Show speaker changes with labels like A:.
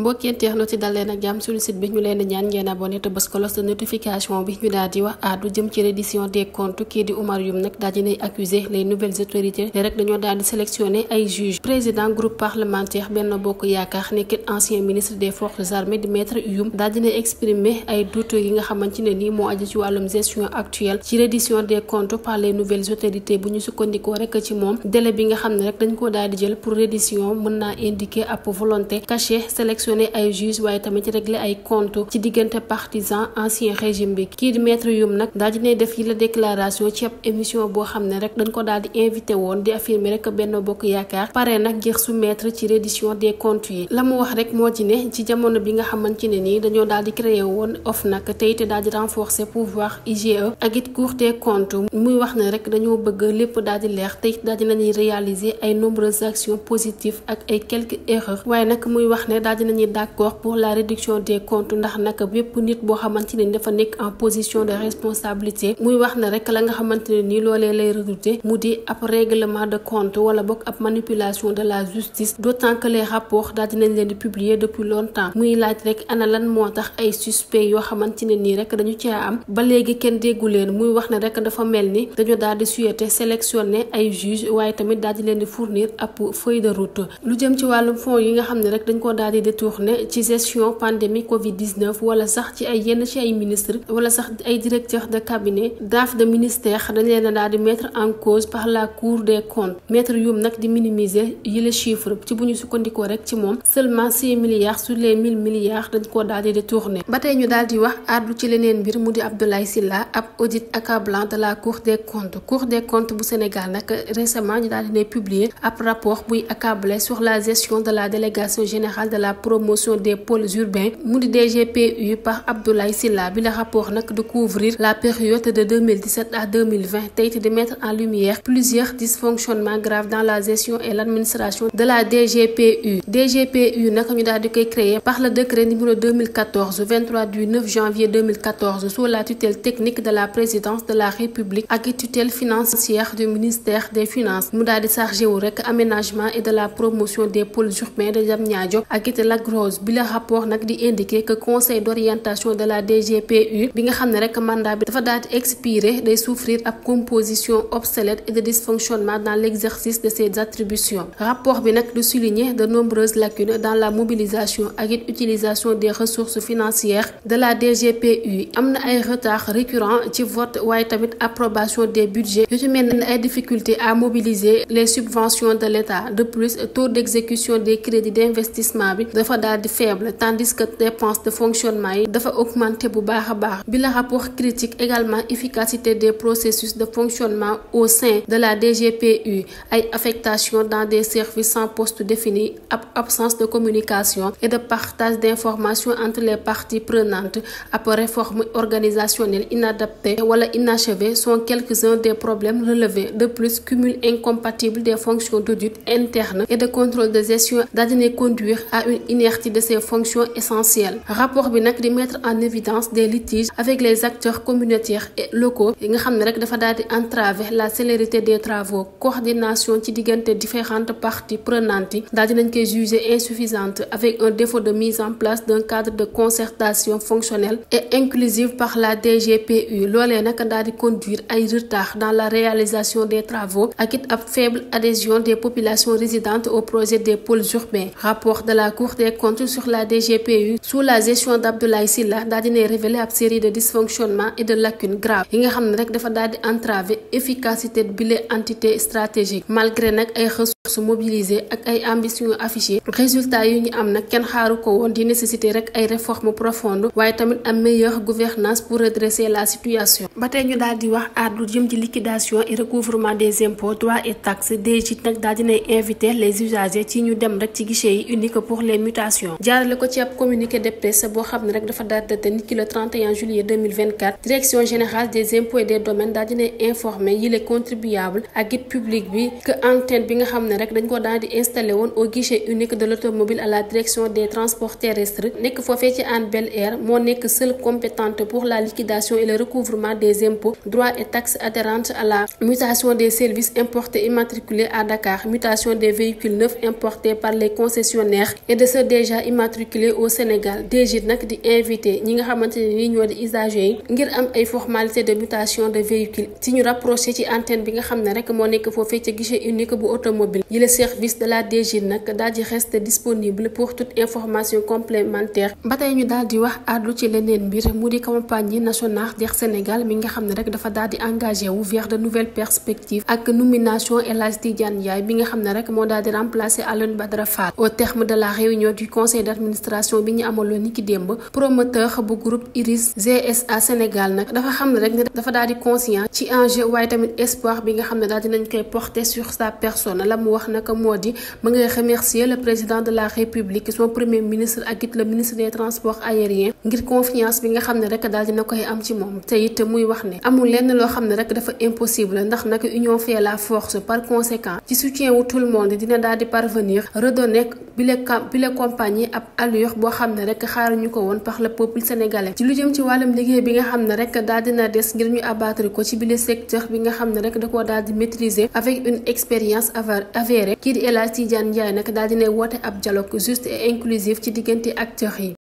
A: mbokki internautes yi dal leen ak jàmm suñu site bi ñu leen di ñaan ngeen abonné te bës cloche de notification bi ñu daal di wax àddu jëm ci reddition des comptes kii di Oumar Youm nag daal dinay accuser les nouvelles autorités ne rek dañoo daal di sélectionner ay juges président groupe parlementaire Benno Bokk Yaakaar nekkit ancien ministre des forces armées di maître Youm daal dinay exprimer ay doutes yi nga xamante ne nii moo aju ci wàllum gestion actuelle ci reddition des comptes par les nouvelles autorités bu ñu sukkandikoo rek ci moom délai bi nga xam ne rek dañ ko daal di jël pour reddition mën naa indiquer ab volonté cachée sélectionner ay juges waaye tamit régler ay comptes ci diggante partisan ancien régime bi kii di maître Youm nag daal dinay def yi la déclaration ci ab émission boo xam ne rek dañ ko daal di invité woon di affirmer rek Benno Bokk Yaakaar pare nag ngir soumettre ci reddition des comptes yi la mu wax rek moo ci ne ci jamono bi nga xamante ne nii dañoo daal di créer woon OFNAC tey te daal di renforcer pouvoir IGE ak it Cour des comptes muy wax ne rek dañoo bëgg lépp daal di leer tey daal dinañuy réaliser ay nombreuses actions positives ak ay quelques erreurs waaye nag muy wax ne daal dinañuy d'accord pour la réduction des comptes ndax nag bépp nit boo xamante ne dafa nekk en position de responsabilité muy wax ne rek la nga xamante ne nii loolee lay redouter mu di ab règlement de compte wala bokk ab manipulation de la justice d'autant que les rapports daal dinañ leen di publier depuis longtemps muy laaj rek ana lan moo tax ay suspects yoo xamante ne nii rek dañu caa am ba léegi kenn déggu leen muy wax ne rek dafa mel ni dañoo daal di souhaiter sélectionner ay juges waaye tamit daal di leen di fournir ab feuille de route lu jëm ci wàllum fonds yi nga xam ne rek dañ ko daal di détourner ci gestion pandémie Covid-19 wala sax ci ay yenn ci ay ministres wala sax ay directeurs de cabinet DAF de ministère dañ leen a daal di mettre en cause par la Cour des comptes maître Youm nag di minimiser yile chiffre ci bu ñu sukkandikoo rek ci moom seulement 6 milliards sur les 1000 milliards dañ koo daal di détourner ba tey ñu daal di wax àddu ci leneen mbir mu di Abdoulaye Sylla ab audit accablant de la Cour des comptes bu Sénégal nag récemment ñu daal di ne publier ab rapport buy accabler sur la gestion de la délégation générale de la promotion des pôles urbains mu di DGPU par Abdoulaye Sylla bi la rapport nag de couvrir la période de 2017 à 2020 tey de mettre en lumière plusieurs dysfonctionnements graves dans la gestion et l'administration de la DGPU nag ñu daal di koy créer par le décret numéro 23 du 9 janvier 2014 sous la tutelle technique de la présidence de la République ak tutelle financière du ministère des finances mu daal di chargé wu rek aménagement et de la promotion des pôles urbains de Diamniadio ak it Lac Rose bi la rapport nag di indiquer que conseil d'orientation de la DGPU bi nga xam ne rek mandat bi dafa daal di expirer day souffrir ab composition obsolète et de dysfonctionnement dans l'exercice de ses attributions rapport bi nag du souligner de nombreuses lacunes dans la mobilisation ak it utilisation des ressources financières de la DGPU am na ay retards récurrents ci vote waaye tamit approbation des budgets yu ci mel ni ay difficultés à mobiliser les subventions de l'État de plus taux d'exécution des crédits d'investissement bi dafa daal di faible tandis que dépenses de fonctionnement yi dafa augmenter bu baax a baax bi la rapport critique également efficacité des processus de fonctionnement au sein de la DGPU ay affectation dans des services sans poste défini absence de communication et de partage d'informations entre les parties prenantes ab réforme organisationnelle inadaptée wala inachevée sont quelques-uns des problèmes relevés de plus cumul incompatible des fonctions d'audit interne et de contrôle de gestion daal dina conduire à une inertie de ces fonctions essentielles rapport bi nag di mettre en évidence des litiges avec les acteurs communautaires et locaux yi nga xam ne rek dafa daal di entraver la célérité des travaux coordination ci diggante différentes parties prenantes yi daal dinañ koy juger insuffisante avec un défaut de mise en place d'un cadre de concertation fonctionnelle et inclusive par la DGPU loolee nag daal di conduire ay retard dans la réalisation des travaux ak it ab faible adhésion des populations résidentes au projet des pôles urbains rapport de la Cour des comptes sur la DGPU sous la gestion d'Abdoulaye Sylla daal dina révéler ab série de dysfonctionnements et de lacunes graves yi nga xam ne rek dafa daal di entraver efficacité bi les entités stratégiques malgré nag ay ressources mobilisées ak ay ambitions affichées résultats yi ñu am nag kenn xaaru ko woon di nécessiter rek ay réformes profondes waaye tamit am meilleure gouvernance pour redresser la situation ba tey ñu daal di wax àddu jëm ci liquidation et recouvrement des impôts droits et taxes DGIT nag daal dinay inviter les usagers ci ñu dem rek ci guichet yi unique pour les mutations jaarale ko ci ab communiqué de presse boo xam ne rek dafa daté nit ki le 31 juillet 2024 direction générale des impôts et des domaines daal dinay informer yi les contribuables ak it public bi que antenne bi nga xam ne rek dañ ko daal di installé woon au guichet unique de l'automobile à la direction des transports terrestres nekk foofee ci Hann Bel-Air moo nekk seule compétente pour la liquidation et le recouvrement des impôts droits et taxes adhérentes à la mutation des services importés immatriculés à Dakar mutation des véhicules neufs importés par les concessionnaires et de se déjà immatriculés au Sénégal. DGID nag di invité ñi nga xamante ne nii ñoo di usagers yi ngir am ay formalités de mutation de véhicule ci ñu rapproché ci antenne bi nga xam ne rek moo nekk foofee ca guichet unique bu automobile yi le service de la DGID nag daal di reste disponible pour toute information complémentaire. ba tey ñu daal di wax àddu ci leneen mbir mu di compagnie nationale d'Air Sénégal mi nga xam ne rek dafa daal di engagé wu vers de nouvelles perspectives ak nomination El Hadji Tidiane Ndiaye bi nga xam ne rek moo daal di remplacer Alioune Badara Fall. Au terme de la réunion du conseil d'administration bi ñu amaloon ni ki démb, promoteur bu groupe Iris GSA Sénégal nag dafa xam ne rek ne dafa daal di conscient ci enjeu waaye tamit espoir bi nga xam ne daal dinañ koy porter sur sa personne. La mu wax nag moo di ma ngay remercier le président de la République, son premier ministre ak it le ministre des transports aériens ngir confiance bi nga xam ne rek daal dina koy am ci moom. te it muy wax ne amul lenn loo xam ne rek dafa impossible ndax nag union fait la force. Par conséquent ci soutien wu tout le monde dina daal di parvenir redonner bile compagnie ab allure boo xam ne rek xaaruñu ko woon par le peuple sénégalais. ci lu jëm ci wàllum liggéey bi nga xam ne rek daal dina des ngir ñu abattre ko ci bile secteur bi nga xam ne rek da koo daal di maîtriser avec une expérience avérée kii di El Hadji Tidiane Ndiaye nag daal dina woote ab dialogue juste et inclusif ci diggante acteurs yi.